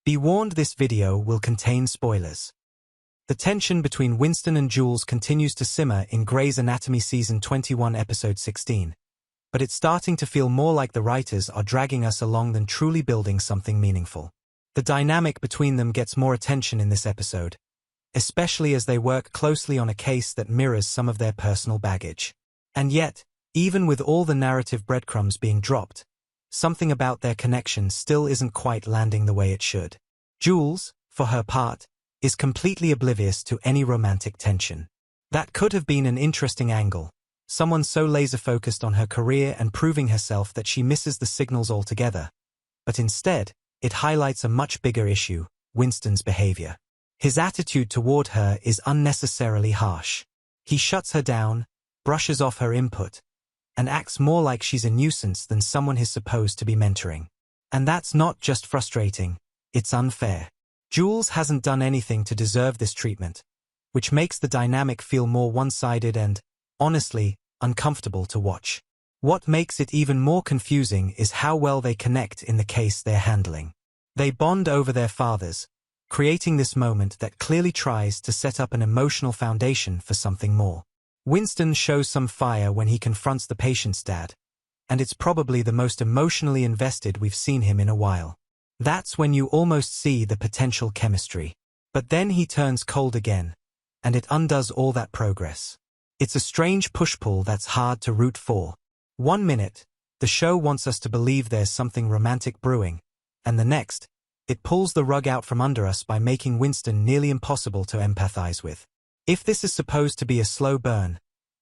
Be warned, this video will contain spoilers. The tension between Winston and Jules continues to simmer in Grey's Anatomy Season 21 Episode 16. But it's starting to feel more like the writers are dragging us along than truly building something meaningful. The dynamic between them gets more attention in this episode, especially as they work closely on a case that mirrors some of their personal baggage. And yet, even with all the narrative breadcrumbs being dropped, something about their connection still isn't quite landing the way it should. Jules, for her part, is completely oblivious to any romantic tension. That could have been an interesting angle, someone so laser-focused on her career and proving herself that she misses the signals altogether. But instead, it highlights a much bigger issue: Winston's behavior. His attitude toward her is unnecessarily harsh. He shuts her down, brushes off her input, and acts more like she's a nuisance than someone he's supposed to be mentoring. And that's not just frustrating, it's unfair. Jules hasn't done anything to deserve this treatment, which makes the dynamic feel more one-sided and, honestly, uncomfortable to watch. What makes it even more confusing is how well they connect in the case they're handling. They bond over their fathers, creating this moment that clearly tries to set up an emotional foundation for something more. Winston shows some fire when he confronts the patient's dad, and it's probably the most emotionally invested we've seen him in a while. That's when you almost see the potential chemistry. But then he turns cold again, and it undoes all that progress. It's a strange push-pull that's hard to root for. One minute, the show wants us to believe there's something romantic brewing, and the next, it pulls the rug out from under us by making Winston nearly impossible to empathize with. If this is supposed to be a slow burn,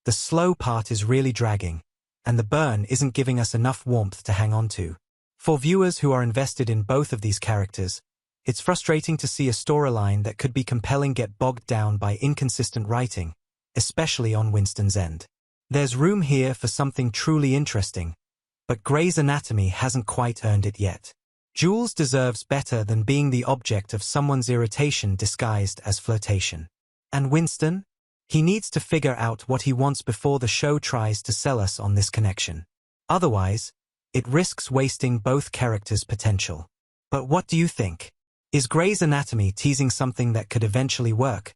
the slow part is really dragging, and the burn isn't giving us enough warmth to hang on to. For viewers who are invested in both of these characters, it's frustrating to see a storyline that could be compelling get bogged down by inconsistent writing, especially on Winston's end. There's room here for something truly interesting, but Grey's Anatomy hasn't quite earned it yet. Jules deserves better than being the object of someone's irritation disguised as flirtation. And Winston? He needs to figure out what he wants before the show tries to sell us on this connection. Otherwise, it risks wasting both characters' potential. But what do you think? Is Grey's Anatomy teasing something that could eventually work?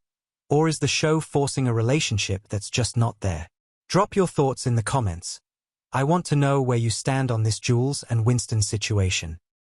Or is the show forcing a relationship that's just not there? Drop your thoughts in the comments. I want to know where you stand on this Jules and Winston situation.